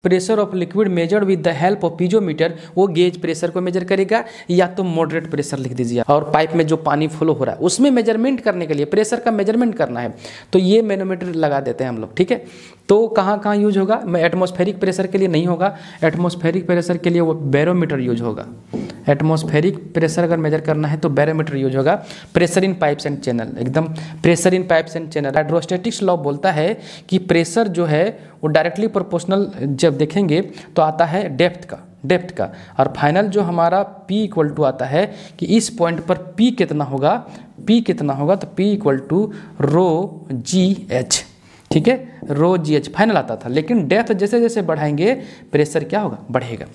Pressure of liquid measured with the help of piezometer, वो gauge pressure को measure करेगा, या तो मॉडरेट प्रेशर लिख दीजिए। और पाइप में जो पानी फ्लो हो रहा है उसमें मेजरमेंट करने के लिए प्रेशर का मेजरमेंट करना है तो ये मैनोमीटर लगा देते हैं हम लोग, ठीक है। तो कहाँ कहाँ यूज होगा, एटमॉस्फेरिक प्रेशर के लिए नहीं होगा, एटमॉस्फेरिक प्रेशर के लिए वो बैरोमीटर यूज होगा। एटमॉस्फेरिक प्रेशर अगर मेजर करना है तो बैरोमीटर यूज होगा। Pressure in pipes and channel, एकदम pressure in pipes and channel. Hydrostatics law बोलता है कि प्रेशर जो है वो डायरेक्टली प्रोपोर्शनल जब देखेंगे तो आता है डेप्थ का, और फाइनल जो हमारा P इक्वल टू आता है कि इस पॉइंट पर P कितना होगा, तो P equal to rho G H, ठीक है, रो जी एच फाइनल आता था। लेकिन डेप्थ जैसे जैसे बढ़ाएंगे प्रेशर क्या होगा, बढ़ेगा।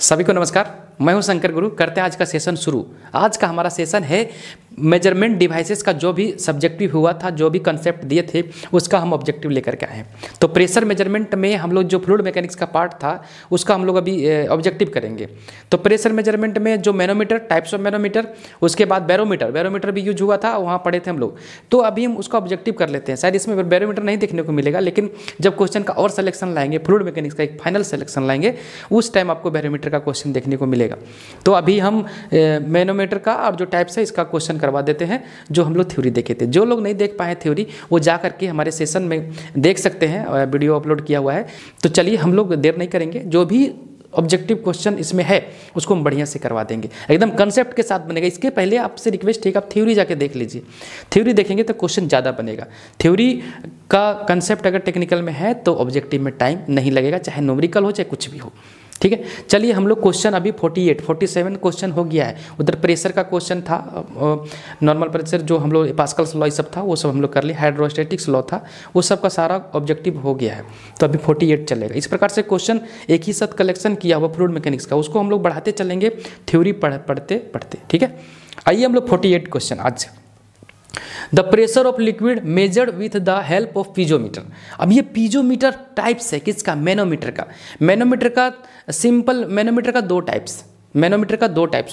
सभी को नमस्कार, मैं हूं शंकर गुरु। करते हैं आज का सेशन शुरू। आज का हमारा सेशन है मेजरमेंट डिवाइसेस का जो भी सब्जेक्टिव हुआ था, जो भी कंसेप्ट दिए थे उसका हम ऑब्जेक्टिव लेकर के आए हैं। तो प्रेशर मेजरमेंट में हम लोग जो फ्लूइड मैकेनिक्स का पार्ट था उसका हम लोग अभी ऑब्जेक्टिव करेंगे। तो प्रेशर मेजरमेंट में जो मैनोमीटर, टाइप्स ऑफ मैनोमीटर, उसके बाद बैरोमीटर भी यूज हुआ था, वहाँ पढ़े थे हम लोग। तो अभी हम उसका ऑब्जेक्टिव कर लेते हैं। शायद इसमें बैरोमीटर नहीं देखने को मिलेगा, लेकिन जब क्वेश्चन का और सिलेक्शन लाएंगे, फ्लूइड मैकेनिक्स का एक फाइनल सिलेक्शन लाएंगे, उस टाइम आपको बैरोमीटर का क्वेश्चन देखने को मिलेगा। तो अभी हम मैनोमीटर का और जो टाइप्स है इसका क्वेश्चन करवा देते हैं, जो हम लोग थ्योरी देखे थे। जो लोग नहीं देख पाए थ्योरी वो जा करके हमारे सेशन में देख सकते हैं, वीडियो अपलोड किया हुआ है। तो चलिए हम लोग देर नहीं करेंगे, जो भी ऑब्जेक्टिव क्वेश्चन इसमें है उसको हम बढ़िया से करवा देंगे, एकदम कंसेप्ट के साथ बनेगा। इसके पहले आपसे रिक्वेस्ट है कि आप थ्योरी जाके देख लीजिए। थ्योरी देखेंगे तो क्वेश्चन ज़्यादा बनेगा। थ्योरी का कंसेप्ट अगर टेक्निकल में है तो ऑब्जेक्टिव में टाइम नहीं लगेगा, चाहे न्यूमेरिकल हो चाहे कुछ भी हो, ठीक है। चलिए हम लोग क्वेश्चन अभी 47 क्वेश्चन हो गया है। उधर प्रेशर का क्वेश्चन था, नॉर्मल प्रेशर जो हम लोग पास्कल्स लॉ सब था वो सब हम लोग कर लिए, हाइड्रोस्टैटिक्स लॉ था, वो सब का सारा ऑब्जेक्टिव हो गया है। तो अभी 48 चलेगा। इस प्रकार से क्वेश्चन एक ही साथ कलेक्शन किया हुआ फ्लूइड मैकेनिक्स का, उसको हम लोग बढ़ाते चलेंगे थ्योरी पढ़ते, ठीक है। आइए हम लोग 48 क्वेश्चन आज। The pressure of liquid measured with the help of piezometer. अब ये पीजोमीटर टाइप्स है किसका, मैनोमीटर का। मैनोमीटर का सिंपल मैनोमीटर का दो टाइप्स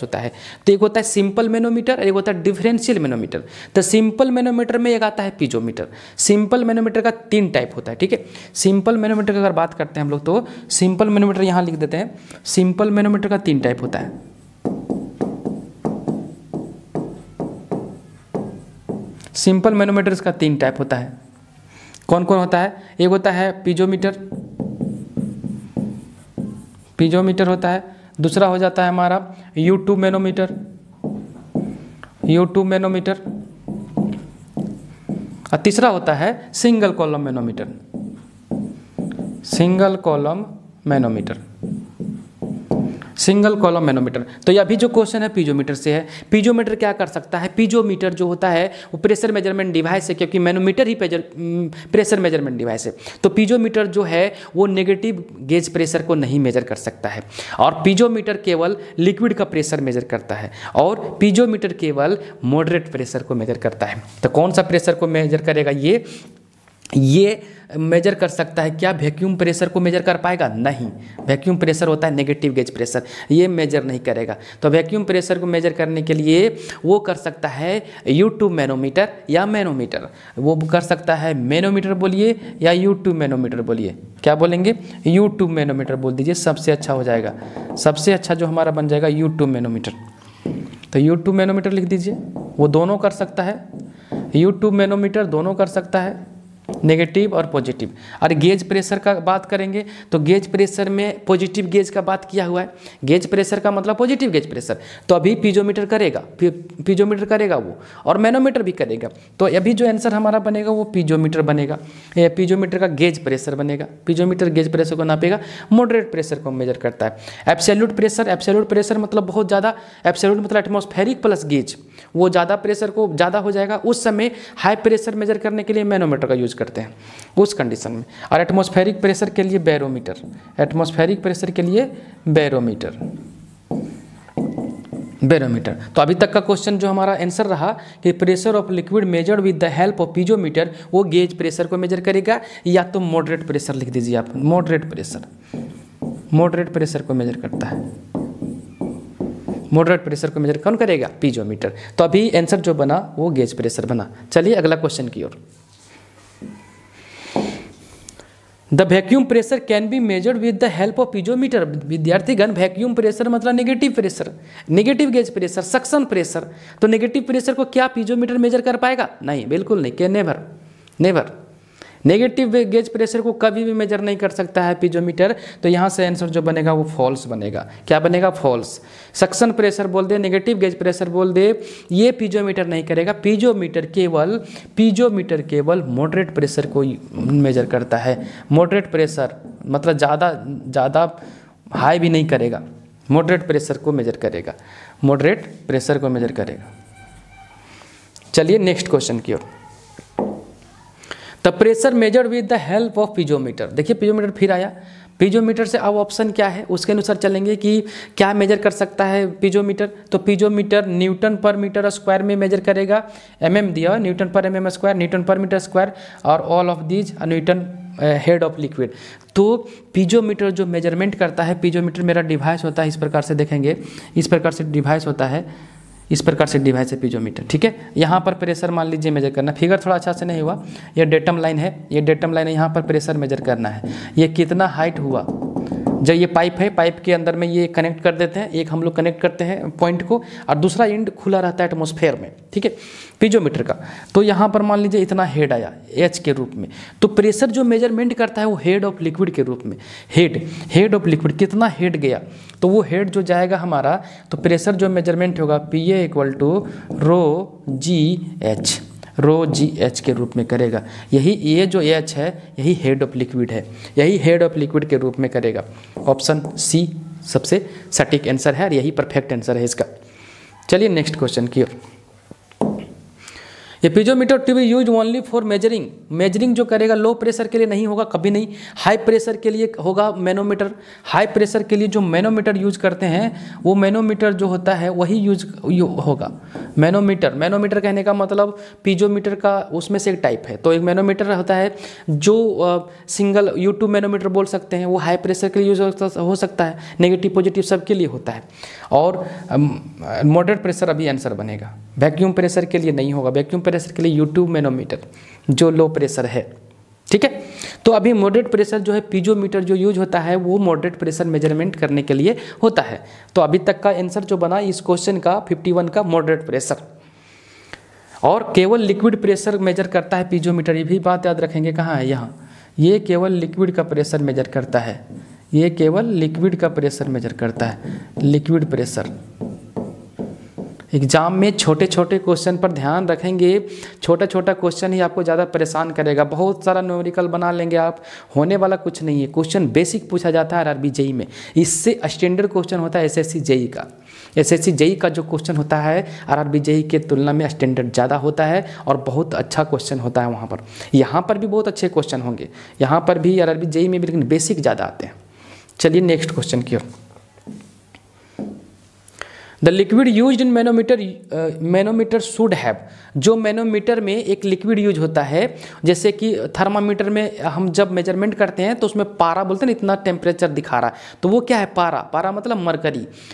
होता है। तो एक होता है सिंपल मैनोमीटर, एक होता है डिफरेंशियल मैनोमीटर। तो सिंपल मैनोमीटर में एक आता है पीजोमीटर। सिंपल मैनोमीटर का 3 टाइप होता है, ठीक है। सिंपल मैनोमीटर की अगर बात करते हैं हम लोग तो सिंपल मैनोमीटर यहाँ लिख देते हैं। सिंपल मैनोमीटर का 3 टाइप होता है। सिंपल मैनोमीटर्स का 3 टाइप होता है। कौन कौन होता है, एक होता है पीजोमीटर होता है। दूसरा हो जाता है हमारा U2 मैनोमीटर, और तीसरा होता है सिंगल कॉलम मैनोमीटर। तो ये अभी जो क्वेश्चन है पीजोमीटर से है। पीजोमीटर क्या कर सकता है, पीजोमीटर जो होता है वो प्रेशर मेजरमेंट डिवाइस है, क्योंकि मैनोमीटर ही प्रेशर मेजरमेंट डिवाइस है। तो पीजोमीटर जो है वो नेगेटिव गेज प्रेशर को नहीं मेजर कर सकता है, और पीजोमीटर केवल लिक्विड का प्रेशर मेजर करता है, और पीजोमीटर केवल मॉडरेट प्रेशर को मेजर करता है। तो कौन सा प्रेशर को मेजर करेगा, ये मेजर कर सकता है क्या, वैक्यूम प्रेशर को मेजर कर पाएगा, नहीं। वैक्यूम प्रेशर होता है नेगेटिव गेज प्रेशर, ये मेजर नहीं करेगा। तो वैक्यूम प्रेशर को मेजर करने के लिए वो कर सकता है U2 मैनोमीटर या मैनोमीटर। वो कर सकता है मैनोमीटर बोलिए या U2 मैनोमीटर बोलिए। क्या बोलेंगे, U2 मैनोमीटर बोल दीजिए, सबसे अच्छा हो जाएगा। सबसे अच्छा जो हमारा बन जाएगा U2 मैनोमीटर। तो U2 मैनोमीटर लिख दीजिए। वो दोनों कर सकता है, U2 मैनोमीटर दोनों कर सकता है, नेगेटिव और पॉजिटिव। और गेज प्रेशर का बात करेंगे तो गेज प्रेशर में पॉजिटिव गेज का बात किया हुआ है। गेज प्रेशर का मतलब पॉजिटिव गेज प्रेशर। तो अभी पीजोमीटर करेगा वो, और मैनोमीटर भी करेगा। तो अभी जो आंसर हमारा बनेगा वो पीजोमीटर बनेगा। पीजोमीटर का गेज प्रेशर बनेगा। पीजोमीटर गेज प्रेशर को नापेगा, मॉडरेट प्रेशर को मेजर करता है। एब्सोल्यूट प्रेशर मतलब बहुत ज़्यादा, एब्सोल्यूट मतलब एटमॉस्फेरिक प्लस गेज, वो ज़्यादा प्रेशर को ज़्यादा हो जाएगा। उस समय हाई प्रेशर मेजर करने के लिए मैनोमीटर का यूज करते हैं उस कंडीशन में। और एटमॉस्फेरिक प्रेशर के लिए बैरोमीटर, बैरोमीटर। तो अभी तक का क्वेश्चन जो हमारा आंसर रहा कि pressure of liquid measured with the help of piezometer, वो गेज प्रेशर को मेजर करेगा, या तो मॉडरेट प्रेशर लिख दीजिए आप। मॉडरेट प्रेशर को मेजर करता है। मॉडरेट प्रेशर को मेजर कौन करेगा, पीजोमीटर। तो अभी आंसर जो बना वो गेज प्रेशर बना। चलिए अगला क्वेश्चन की ओर। The vacuum pressure can be measured with the help of piezometer. विद्यार्थीगण, वैक्यूम प्रेशर मतलब negative pressure, negative gauge pressure, suction pressure. तो नेगेटिव प्रेशर को क्या पीजोमीटर मेजर कर पाएगा? नहीं, बिल्कुल नहीं, के never never. Negative gauge pressure को कभी भी मेजर नहीं कर सकता है पीजोमीटर। तो यहाँ से आंसर जो बनेगा वो फॉल्स बनेगा। क्या बनेगा? फॉल्स। सक्शन प्रेशर बोल दे, नेगेटिव गेज प्रेशर बोल दे, ये पीजोमीटर नहीं करेगा। पीजोमीटर केवल मॉडरेट प्रेशर को मेजर करता है। मॉडरेट प्रेशर मतलब ज़्यादा हाई भी नहीं करेगा, मॉडरेट प्रेशर को मेजर करेगा, मॉडरेट प्रेशर को मेजर करेगा। चलिए नेक्स्ट क्वेश्चन की ओर। The pressure measured with the help of piezometer. देखिए पीजोमीटर फिर आया। पीजोमीटर से अब ऑप्शन क्या है उसके अनुसार चलेंगे कि क्या मेजर कर सकता है पीजोमीटर। तो पीजोमीटर न्यूटन पर मीटर स्क्वायर में मेजर करेगा। एमएम दिया, न्यूटन पर एमएम स्क्वायर, न्यूटन पर मीटर स्क्वायर और all of these Newton head of liquid. तो पीजोमीटर जो मेजरमेंट करता है, पीजोमीटर मेरा डिवाइस होता है, इस प्रकार से देखेंगे, इस प्रकार से डिवाइस होता है, इस प्रकार से डिवाइस है पीजोमीटर। ठीक है, यहाँ पर प्रेशर मान लीजिए मेजर करना। फिगर थोड़ा अच्छा से नहीं हुआ, ये डेटम लाइन है, ये डेटम लाइन है, यहाँ पर प्रेशर मेजर करना है। ये कितना हाइट हुआ, जब ये पाइप है, पाइप के अंदर में ये कनेक्ट कर देते हैं, एक हम लोग कनेक्ट करते हैं पॉइंट को और दूसरा एंड खुला रहता है एटमॉस्फेयर में। ठीक है, पीजोमीटर का। तो यहाँ पर मान लीजिए इतना हेड आया एच के रूप में। तो प्रेशर जो मेजरमेंट करता है वो हेड ऑफ लिक्विड के रूप में। हेड ऑफ लिक्विड कितना हेड गया, तो वो हेड जो जाएगा हमारा, तो प्रेशर जो मेजरमेंट होगा PA = रो जी एच के रूप में करेगा। यही ये जो एच है यही हेड ऑफ लिक्विड है, यही हेड ऑफ लिक्विड के रूप में करेगा। ऑप्शन सी सबसे सटीक आंसर है और यही परफेक्ट आंसर है इसका। चलिए नेक्स्ट क्वेश्चन की ओर। ये piezometer to be use only for measuring जो करेगा लो प्रेशर के लिए नहीं होगा, कभी नहीं। हाई प्रेशर के लिए होगा मैनोमीटर। हाई प्रेशर के लिए जो मैनोमीटर यूज करते हैं वो मैनोमीटर जो होता है वही यूज होगा। मैनोमीटर कहने का मतलब पीजोमीटर का उसमें से एक टाइप है। तो एक मैनोमीटर होता है जो सिंगल U2 मैनोमीटर बोल सकते हैं, वो हाई प्रेशर के लिए यूज हो सकता है, नेगेटिव पॉजिटिव सबके लिए होता है। और मॉडरेट प्रेशर अभी आंसर बनेगा, वैक्यूम प्रेशर के लिए नहीं होगा। वैक्यूम प्रेशर के लिए U2 मैनोमीटर जो लो प्रेशर है। ठीक है, तो अभी मॉडरेट प्रेशर जो है पीजोमीटर जो यूज होता है वो मॉडरेट प्रेशर मेजरमेंट करने के लिए होता है। तो अभी तक का आंसर जो बना इस क्वेश्चन का 51 का मॉडरेट प्रेशर। और केवल लिक्विड प्रेशर मेजर करता है पीजोमीटर, ये भी बात याद रखेंगे। कहाँ है? यहाँ। ये केवल लिक्विड का प्रेशर मेजर करता है, ये केवल लिक्विड का प्रेशर मेजर करता है, लिक्विड प्रेशर। एग्जाम में छोटे छोटे क्वेश्चन पर ध्यान रखेंगे, छोटा छोटा क्वेश्चन ही आपको ज़्यादा परेशान करेगा। बहुत सारा न्यूमेरिकल बना लेंगे आप, होने वाला कुछ नहीं है। क्वेश्चन बेसिक पूछा जाता है आरआरबी जेई में, इससे स्टैंडर्ड क्वेश्चन होता है एसएससी जेई का। एसएससी जेई का जो क्वेश्चन होता है आरआरबी जेई के तुलना में स्टैंडर्ड ज़्यादा होता है और बहुत अच्छा क्वेश्चन होता है वहाँ पर। यहाँ पर भी बहुत अच्छे क्वेश्चन होंगे, यहाँ पर भी आरआरबी जेई में भी, लेकिन बेसिक ज़्यादा आते हैं। चलिए नेक्स्ट क्वेश्चन की ओर। The liquid use in manometer should have. जो मैनोमीटर में एक लिक्विड यूज होता है, जैसे कि थर्मामीटर में हम जब मेजरमेंट करते हैं तो उसमें पारा बोलते हैं ना, इतना टेम्परेचर दिखा रहा है, तो वो क्या है? पारा मतलब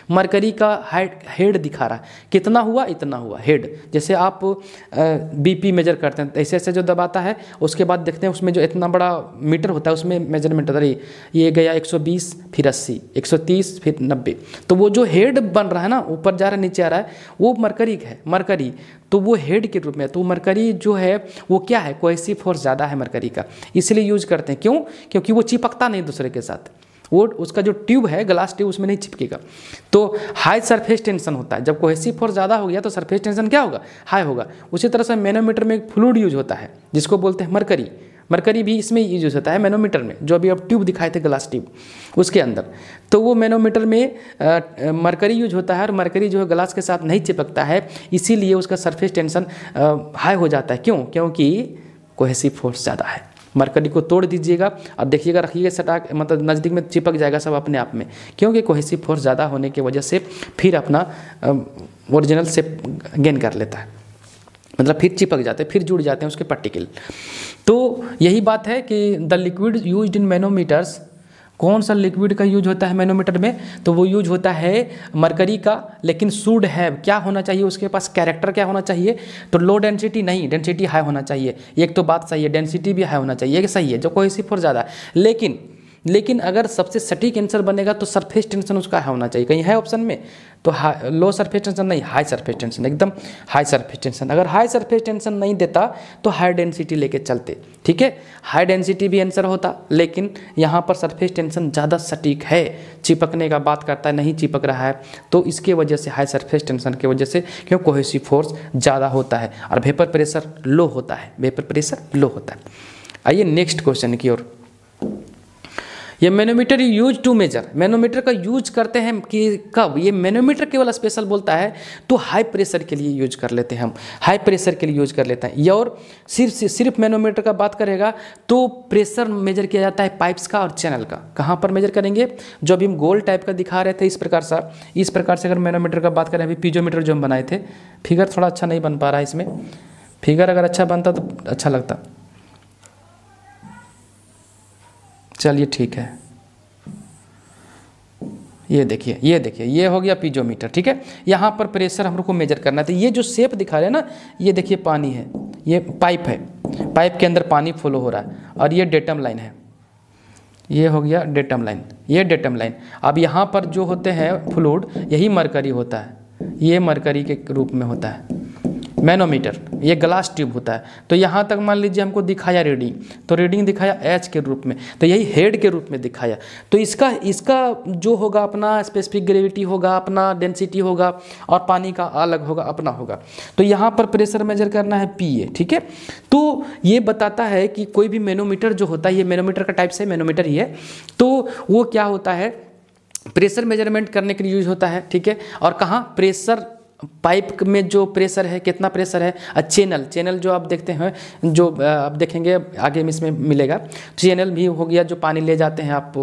मरकरी का हेड दिखा रहा है। कितना हुआ? इतना हुआ हेड। जैसे आप BP मेजर करते हैं, ऐसे ऐसे जो दबाता है, उसके बाद देखते हैं उसमें जो इतना बड़ा मीटर होता है उसमें मेजरमेंट होता है, ये गया 120 फिर 80, 130 फिर 90। तो वो जो हेड बन रहा है ना, ऊपर जा रहा है नीचे आ रहा है, वो मरकरी है, मरकरी। तो वो हेड के रूप में, तो मरकरी जो है वो क्या है? कोहेसिव फोर्स ज़्यादा है मरकरी का, इसलिए यूज करते हैं। क्यों? क्योंकि वो चिपकता नहीं दूसरे के साथ, वो उसका जो ट्यूब है, ग्लास ट्यूब, उसमें नहीं चिपकेगा। तो हाई सरफेस टेंशन होता है। जब कोहेसिव फोर्स ज़्यादा हो गया तो सरफेस टेंशन क्या होगा? हाई होगा। उसी तरह से मैनोमीटर में एक फ्लूइड यूज होता है जिसको बोलते हैं मरकरी। मरकरी भी इसमें यूज होता है मैनोमीटर में, जो अभी अब ट्यूब दिखाए थे, ग्लास ट्यूब उसके अंदर। तो वो मैनोमीटर में मरकरी यूज होता है और मरकरी जो है ग्लास के साथ नहीं चिपकता है, इसीलिए उसका सरफेस टेंशन हाई हो जाता है। क्यों? क्योंकि कोहेसिव फोर्स ज़्यादा है। मरकरी को तोड़ दीजिएगा और देखिएगा, रखिएगा सटा, मतलब नज़दीक में चिपक जाएगा सब अपने आप में, क्योंकि कोहेसिव फोर्स ज़्यादा होने की वजह से फिर अपना ओरिजिनल शेप गेन कर लेता है, मतलब फिर चिपक जाते हैं, फिर जुड़ जाते हैं उसके पार्टिकल। तो यही बात है कि the liquid used in manometers कौन सा लिक्विड का यूज होता है मैनोमीटर में? तो वो यूज होता है मरकरी का, लेकिन शुड हैव क्या होना चाहिए उसके पास, कैरेक्टर क्या होना चाहिए? तो लो डेंसिटी नहीं, डेंसिटी हाई होना चाहिए। एक तो बात सही है, डेंसिटी भी हाई होना चाहिए, ये सही है, जो कोहेसिव फोर्स ज़्यादा है। लेकिन अगर सबसे सटीक आंसर बनेगा तो सरफेस टेंशन उसका हाई होना चाहिए। कहीं है ऑप्शन में? तो लो सरफेस टेंशन नहीं, हाई सरफेस टेंशन, एकदम हाई सरफेस टेंशन। अगर हाई सरफेस टेंशन नहीं देता तो हाई डेंसिटी लेके चलते, ठीक है। हाई डेंसिटी भी आंसर होता, लेकिन यहाँ पर सरफेस टेंशन ज़्यादा सटीक है, चिपकने का बात करता है, नहीं चिपक रहा है, तो इसके वजह से हाई सरफेस टेंशन की वजह से क्यों कोहेसिव फोर्स ज़्यादा होता है और वेपर प्रेशर लो होता है, वेपर प्रेशर लो होता है। आइए नेक्स्ट क्वेश्चन की ओर। ये manometer use to measure, manometer का यूज करते हैं कि कब? ये मैनोमीटर केवल स्पेशल बोलता है तो हाई प्रेशर के लिए यूज कर लेते हैं हम, हाई प्रेशर के लिए यूज कर लेते हैं। ये और सिर्फ मैनोमीटर का बात करेगा तो प्रेशर मेजर किया जाता है पाइप्स का और चैनल का। कहाँ पर मेजर करेंगे? जो अभी हम गोल टाइप का दिखा रहे थे, इस प्रकार से अगर मैनोमीटर का बात करें, अभी पीजोमीटर जो हम बनाए थे, फिगर थोड़ा अच्छा नहीं बन पा रहा है इसमें, फिगर अगर अच्छा बनता तो अच्छा लगता। चलिए ठीक है, ये देखिए ये हो गया पीजोमीटर, ठीक है। यहाँ पर प्रेशर हम लोग को मेजर करना है। तो ये जो शेप दिखा रहे हैं ना, ये देखिए पानी है, ये पाइप है, पाइप के अंदर पानी फ्लो हो रहा है और ये डेटम लाइन है, ये हो गया डेटम लाइन, ये डेटम लाइन। अब यहाँ पर जो होते हैं फ्लूइड, यही मरकरी होता है, ये मरकरी के रूप में होता है मैनोमीटर, ये ग्लास ट्यूब होता है। तो यहाँ तक मान लीजिए हमको दिखाया रीडिंग, तो रीडिंग दिखाया एच के रूप में, तो यही हेड के रूप में दिखाया। तो इसका जो होगा अपना स्पेसिफिक ग्रेविटी होगा, अपना डेंसिटी होगा और पानी का अलग होगा, अपना होगा। तो यहाँ पर प्रेशर मेजर करना है PA, ठीक है। तो ये बताता है कि कोई भी मैनोमीटर जो होता है, ये मैनोमीटर का टाइप से मैनोमीटर ही है, तो वो क्या होता है, प्रेशर मेजरमेंट करने के लिए यूज होता है, ठीक है। और कहाँ? प्रेशर पाइप में जो प्रेशर है, कितना प्रेशर है, चैनल जो आप देखते हैं, जो आप देखेंगे आगे में इसमें मिलेगा, चैनल भी हो गया जो पानी ले जाते हैं आप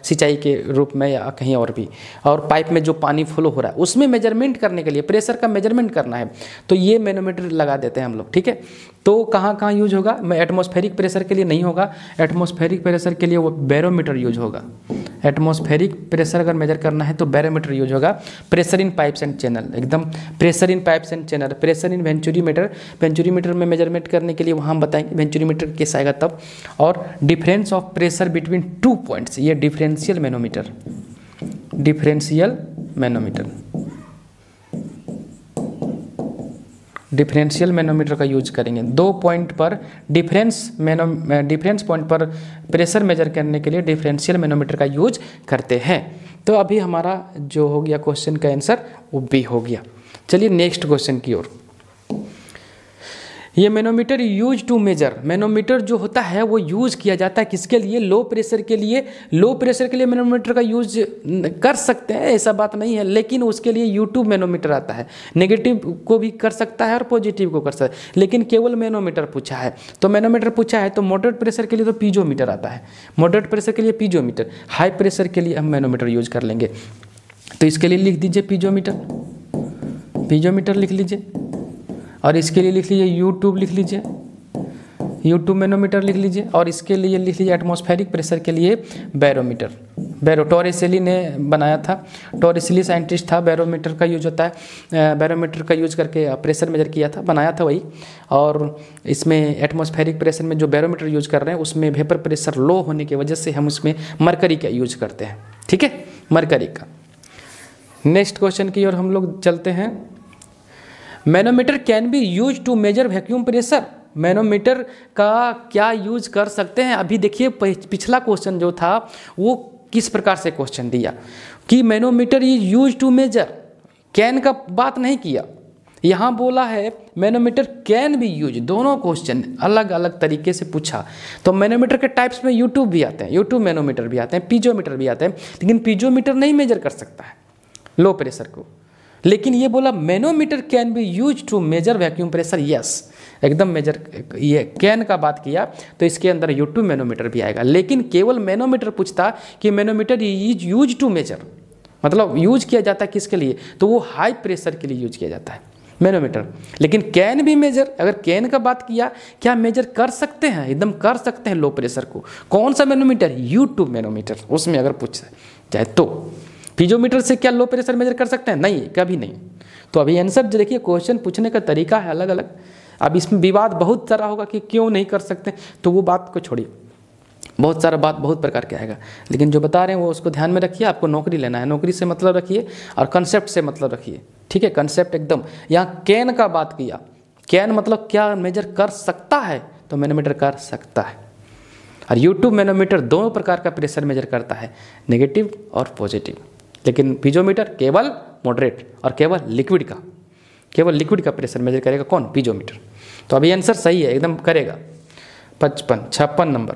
सिंचाई के रूप में या कहीं और भी, और पाइप में जो पानी फ्लो हो रहा है उसमें मेजरमेंट करने के लिए, प्रेशर का मेजरमेंट करना है, तो ये मैनोमीटर लगा देते हैं हम लोग, ठीक है। तो कहाँ कहाँ यूज होगा? मैं एटमॉस्फेरिक प्रेशर के लिए नहीं होगा, एटमॉस्फेरिक प्रेशर के लिए वो बैरोमीटर यूज होगा। एटमॉस्फेरिक प्रेशर अगर मेजर करना है तो बैरोमीटर यूज होगा। Pressure in pipes and channel, एकदम pressure in pipes and channel, pressure in venturimeter में मेजरमेंट करने के लिए वहाँ हम बताएंगे वेंचुरीमीटर केस आएगा तब। और difference of pressure between 2 points, ये डिफरेंशियल मैनोमीटर, डिफरेंशियल मैनोमीटर का यूज करेंगे। 2 पॉइंट पर डिफरेंस पॉइंट पर प्रेशर मेजर करने के लिए डिफरेंशियल मैनोमीटर का यूज करते हैं। तो अभी हमारा जो हो गया क्वेश्चन का आंसर वो B हो गया। चलिए नेक्स्ट क्वेश्चन की ओर। ये manometer use to measure, manometer जो होता है वो यूज किया जाता है किसके लिए? लो प्रेशर के लिए। लो प्रेशर के लिए मैनोमीटर का यूज कर सकते हैं, ऐसा बात नहीं है, लेकिन उसके लिए U2 मैनोमीटर आता है। नेगेटिव को भी कर सकता है और पॉजिटिव को कर सकता है, लेकिन केवल मैनोमीटर पूछा है। तो मैनोमीटर पूछा है तो मॉडरेट प्रेशर के लिए तो पीजोमीटर आता है, मॉडरेट प्रेशर के लिए पीजोमीटर, हाई प्रेशर के लिए हम मैनोमीटर यूज कर लेंगे। तो इसके लिए लिख दीजिए पीजोमीटर लिख लीजिए, और इसके लिए लिख लीजिए U2 लिख लीजिए, U2 मैनोमीटर लिख लीजिए, और इसके लिए लिख लीजिए एटमॉस्फेरिक प्रेशर के लिए बैरोमीटर। टॉरिसेली ने बनाया था, टॉरिसेली साइंटिस्ट था, बैरोमीटर का यूज होता है, बैरोमीटर का यूज करके प्रेशर मेजर किया था, बनाया था वही। और इसमें एटमॉस्फेरिक प्रेशर में जो बैरोमीटर यूज कर रहे हैं उसमें वेपर प्रेशर लो होने की वजह से हम उसमें मरकरी का यूज करते हैं, ठीक है, मरकरी का। नेक्स्ट क्वेश्चन की ओर हम लोग चलते हैं। Manometer can be use to measure vacuum pressure, manometer का क्या यूज कर सकते हैं? अभी देखिए पिछला क्वेश्चन जो था वो किस प्रकार से क्वेश्चन दिया कि manometer is use to measure, can का बात नहीं किया, यहाँ बोला है मैनोमीटर कैन बी यूज। दोनों क्वेश्चन अलग अलग तरीके से पूछा। तो मैनोमीटर के टाइप्स में U2 भी आते हैं, U2 मैनोमीटर भी आते हैं, पीजोमीटर भी आते हैं, लेकिन पीजोमीटर नहीं मेजर कर सकता है लो प्रेशर को। लेकिन ये बोला manometer can be use to measure vacuum pressure, yes एकदम मेजर, ये कैन का बात किया तो इसके अंदर U2 मैनोमीटर भी आएगा। लेकिन केवल मैनोमीटर पूछता कि manometer is use to measure, मतलब यूज किया जाता है किसके लिए? तो वो हाई प्रेशर के लिए यूज किया जाता है। मैनोमीटर। लेकिन कैन भी मेजर, अगर कैन का बात किया, क्या मेजर कर सकते हैं? एकदम कर सकते हैं लो प्रेशर को। कौन सा मैनोमीटर? U2 मैनोमीटर, उसमें अगर पूछ जाए तो। पीजोमीटर से क्या लो प्रेशर मेजर कर सकते हैं? नहीं, कभी नहीं। तो अभी आंसर जो देखिए, क्वेश्चन पूछने का तरीका है अलग अलग। अब इसमें विवाद बहुत सारा होगा कि क्यों नहीं कर सकते, तो वो बात को छोड़िए, बहुत सारा बात बहुत प्रकार के आएगा। लेकिन जो बता रहे हैं वो उसको ध्यान में रखिए। आपको नौकरी लेना है, नौकरी से मतलब रखिए और कंसेप्ट से मतलब रखिए, ठीक है? कंसेप्ट एकदम। यहाँ कैन का बात किया, कैन मतलब क्या मेजर कर सकता है, तो मैनोमीटर कर सकता है। और U2 मैनोमीटर दोनों प्रकार का प्रेशर मेजर करता है, नेगेटिव और पॉजिटिव। लेकिन पीजोमीटर केवल मॉडरेट और केवल लिक्विड का प्रेशर मेजर करेगा। कौन? पीजोमीटर। तो अभी आंसर सही है, एकदम करेगा। 56 number.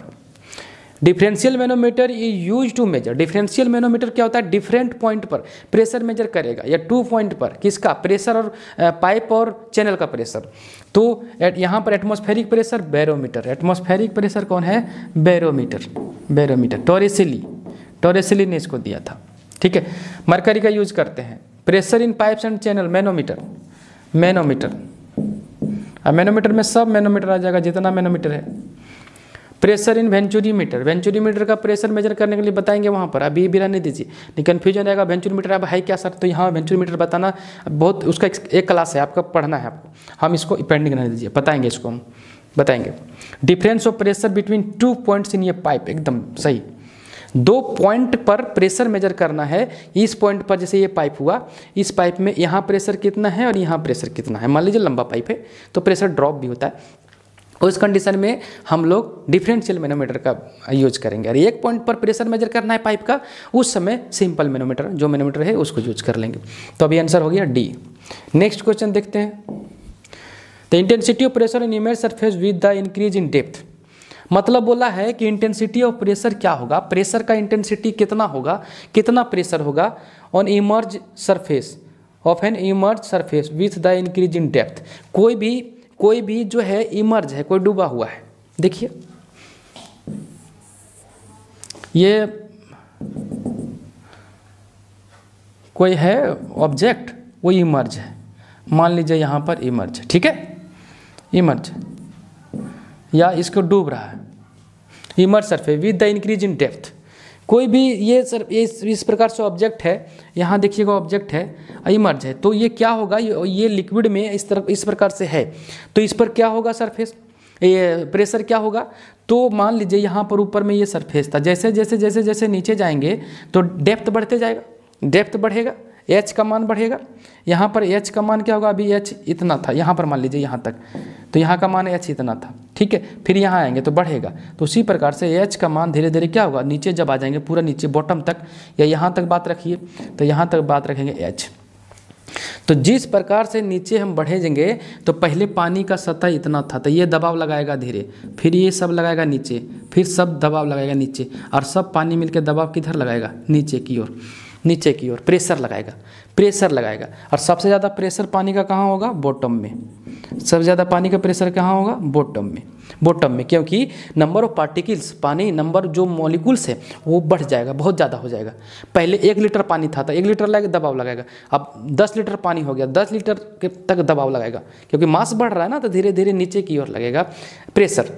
Differential manometer use to measure. Differential manometer क्या होता है? डिफरेंट पॉइंट पर प्रेशर मेजर करेगा, या 2 पॉइंट पर। किसका? प्रेशर और पाइप और चैनल का प्रेशर। तो यहाँ पर atmospheric pressure, barometer. Atmospheric pressure कौन है? बैरोमीटर। टोरेसिली ने इसको दिया था, ठीक है? मरकरी का यूज करते हैं। Pressure in pipes and channel, manometer. अब मैनोमीटर में सब मैनोमीटर आ जाएगा जितना मैनोमीटर है। प्रेशर इन वेंचुरीमीटर का प्रेशर मेजर करने के लिए बताएंगे वहाँ पर। अभी भी रहने दीजिए, नहीं कन्फ्यूजन आएगा। वेंचुरीमीटर अब है क्या सर? तो यहाँ वेंचुरीमीटर बताना बहुत, उसका एक क्लास है आपका, पढ़ना है आपको। हम इसको पेंडिंग रहने दीजिए, बताएंगे इसको, हम बताएंगे। Difference of pressure between 2 points in ये पाइप, एकदम सही। 2 पॉइंट पर प्रेशर मेजर करना है। इस पॉइंट पर जैसे ये पाइप हुआ, इस पाइप में यहाँ प्रेशर कितना है और यहाँ प्रेशर कितना है। मान लीजिए लंबा पाइप है तो प्रेशर ड्रॉप भी होता है। उस कंडीशन में हम लोग डिफरेंशियल मैनोमीटर का यूज करेंगे। और 1 पॉइंट पर प्रेशर मेजर करना है पाइप का, उस समय सिंपल मैनोमीटर, जो मैनोमीटर है उसको यूज कर लेंगे। तो अभी आंसर हो गया डी। नेक्स्ट क्वेश्चन देखते हैं। The intensity of pressure in image surface with the increase in depth. मतलब बोला है कि इंटेंसिटी ऑफ प्रेशर क्या होगा, प्रेशर का इंटेंसिटी कितना होगा, कितना प्रेशर होगा on immerse surface of an immerse surface with the increase in depth. कोई भी जो है इमर्ज है, कोई डूबा हुआ है। देखिए ये कोई है ऑब्जेक्ट, वो इमर्ज है। मान लीजिए यहाँ पर इमर्ज है, ठीक है? इमर्ज या इसको डूब रहा है, emerge surface with the increase in depth. कोई भी ये सर इस प्रकार से ऑब्जेक्ट है, यहाँ देखिएगा ऑब्जेक्ट है, इमर्ज है, तो ये क्या होगा? ये लिक्विड में इस प्रकार से है, तो इस पर क्या होगा? सरफेस, ये प्रेशर क्या होगा? तो मान लीजिए यहाँ पर ऊपर में ये सरफेस था, जैसे जैसे जैसे जैसे नीचे जाएंगे तो डेप्थ बढ़ते जाएगा, डेप्थ बढ़ेगा, एच का मान बढ़ेगा। यहाँ पर एच का मान क्या होगा? अभी एच इतना था, यहाँ पर मान लीजिए यहाँ तक, तो यहाँ का मान एच इतना था, ठीक है? फिर यहाँ आएंगे तो बढ़ेगा। तो उसी प्रकार से एच का मान धीरे धीरे क्या होगा? नीचे जब आ जाएंगे पूरा नीचे बॉटम तक, या यहाँ तक बात रखिए, तो यहाँ तक बात रखेंगे एच। तो जिस प्रकार से नीचे हम बढ़ेंगे, तो पहले पानी का सतह इतना था, तो ये दबाव लगाएगा धीरे, फिर ये सब लगाएगा नीचे, फिर सब दबाव लगाएगा नीचे, और सब पानी मिलकर दबाव किधर लगाएगा? नीचे की ओर, नीचे की ओर प्रेशर लगाएगा। और सबसे ज़्यादा प्रेशर पानी का कहाँ होगा? बॉटम में। सबसे ज़्यादा पानी का प्रेशर कहाँ होगा? बॉटम में, क्योंकि नंबर ऑफ पार्टिकल्स, पानी नंबर जो मॉलिक्यूल्स है वो बढ़ जाएगा, बहुत ज़्यादा हो जाएगा। पहले 1 लीटर पानी था तो 1 लीटर लगे दबाव लगाएगा, अब 10 लीटर पानी हो गया, 10 लीटर के तक दबाव लगाएगा, क्योंकि मास बढ़ रहा है ना, तो धीरे धीरे नीचे की ओर लगेगा प्रेशर।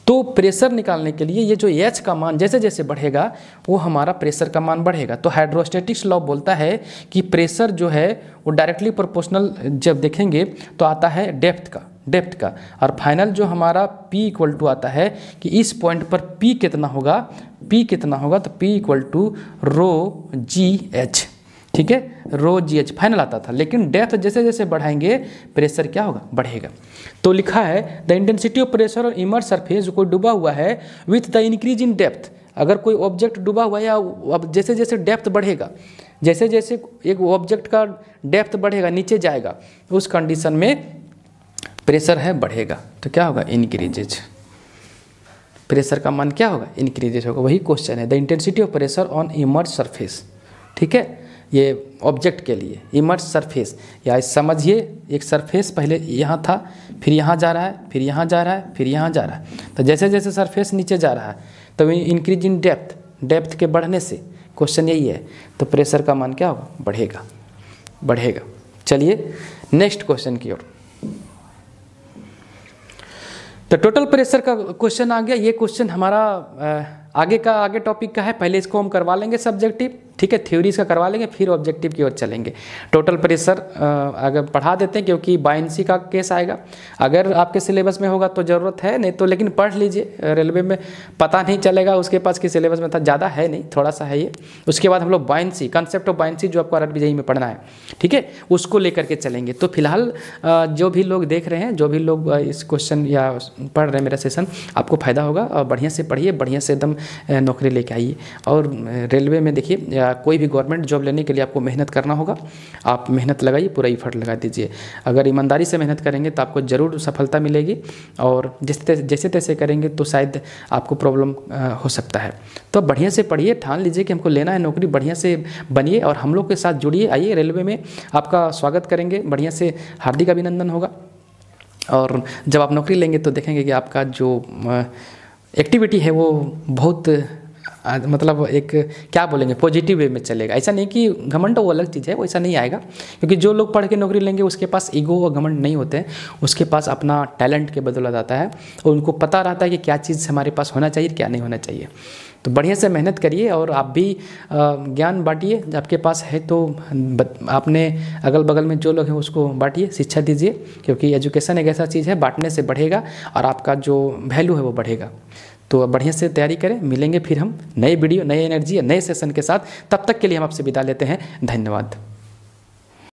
तो प्रेशर निकालने के लिए ये जो एच का मान जैसे जैसे बढ़ेगा, वो हमारा प्रेशर का मान बढ़ेगा। तो हाइड्रोस्टैटिक्स लॉ बोलता है कि प्रेशर जो है वो डायरेक्टली प्रोपोर्शनल जब देखेंगे तो आता है डेप्थ का, और फाइनल जो हमारा P इक्वल टू आता है कि इस पॉइंट पर P कितना होगा, तो P equal to rho G H, ठीक है? रो जी एच फाइनल आता था। लेकिन डेप्थ जैसे जैसे बढ़ाएंगे प्रेशर क्या होगा? बढ़ेगा। तो लिखा है द इंटेंसिटी ऑफ प्रेशर और इमर्ज सरफेस, कोई डूबा हुआ है, with the increase in depth. अगर कोई ऑब्जेक्ट डूबा हुआ है, या अब जैसे जैसे डेप्थ बढ़ेगा, जैसे जैसे एक ऑब्जेक्ट का डेप्थ बढ़ेगा, नीचे जाएगा, उस कंडीशन में प्रेशर है बढ़ेगा, तो क्या होगा? इंक्रीजेज। प्रेशर का मान क्या होगा? इंक्रीजेज होगा। वही क्वेश्चन है, the intensity of pressure on immerse surface, ठीक है? ये ऑब्जेक्ट के लिए इमर्ज सरफेस, या समझिए एक सरफेस पहले यहाँ था, फिर यहाँ जा रहा है, फिर यहाँ जा रहा है, फिर यहाँ जा रहा है। तो जैसे जैसे सरफेस नीचे जा रहा है तो इंक्रीज इन डेप्थ के बढ़ने से क्वेश्चन यही है, तो प्रेशर का मान क्या होगा? बढ़ेगा। चलिए नेक्स्ट क्वेश्चन की ओर। तो टोटल प्रेशर का क्वेश्चन आ गया। ये क्वेश्चन हमारा आगे टॉपिक का है, पहले इसको हम करवा लेंगे सब्जेक्टिव, ठीक है, थ्योरी का करवा लेंगे, फिर ऑब्जेक्टिव की ओर चलेंगे। टोटल प्रेशर अगर पढ़ा देते हैं, क्योंकि बायनेंसी का केस आएगा, अगर आपके सिलेबस में होगा तो ज़रूरत है, नहीं तो लेकिन पढ़ लीजिए, रेलवे में पता नहीं चलेगा उसके पास कि सिलेबस में था, ज़्यादा है नहीं, थोड़ा सा है ये। उसके बाद हम लोग बायनेंसी, कंसेप्ट ऑफ बायनेंसी जो आपको आरआरबी में पढ़ना है, ठीक है, उसको लेकर के चलेंगे। तो फिलहाल जो भी लोग देख रहे हैं, जो भी लोग इस क्वेश्चन या पढ़ रहे हैं मेरा सेशन, आपको फायदा होगा, और बढ़िया से पढ़िए, बढ़िया से एकदम नौकरी लेके आइए। और रेलवे में देखिए, कोई भी गवर्नमेंट जॉब लेने के लिए आपको मेहनत करना होगा, आप मेहनत लगाइए, पूरा एफर्ट लगा दीजिए। अगर ईमानदारी से मेहनत करेंगे तो आपको ज़रूर सफलता मिलेगी, और जैसे तैसे करेंगे तो शायद आपको प्रॉब्लम हो सकता है। तो बढ़िया से पढ़िए, ठान लीजिए कि हमको लेना है नौकरी, बढ़िया से बनिए और हम लोग के साथ जुड़िए, आइए रेलवे में, आपका स्वागत करेंगे, बढ़िया से हार्दिक अभिनंदन होगा। और जब आप नौकरी लेंगे तो देखेंगे कि आपका जो एक्टिविटी है वो बहुत मतलब एक क्या बोलेंगे, पॉजिटिव वे में चलेगा। ऐसा नहीं कि घमंड वो अलग चीज़ है, वैसा नहीं आएगा, क्योंकि जो लोग पढ़ के नौकरी लेंगे उसके पास ईगो और घमंड नहीं होते हैं, उसके पास अपना टैलेंट के बदौलत आता है, और उनको पता रहता है कि क्या चीज़ हमारे पास होना चाहिए, क्या नहीं होना चाहिए। तो बढ़िया से मेहनत करिए, और आप भी ज्ञान बांटिए, आपके पास है तो आपने अगल बगल में जो लोग हैं उसको बांटिए, शिक्षा दीजिए, क्योंकि एजुकेशन एक ऐसा चीज़ है, बांटने से बढ़ेगा और आपका जो वैल्यू है वो बढ़ेगा। तो बढ़िया से तैयारी करें, मिलेंगे फिर हम नए वीडियो, नए एनर्जी, नए सेशन के साथ। तब तक के लिए हम आपसे विदा लेते हैं, धन्यवाद।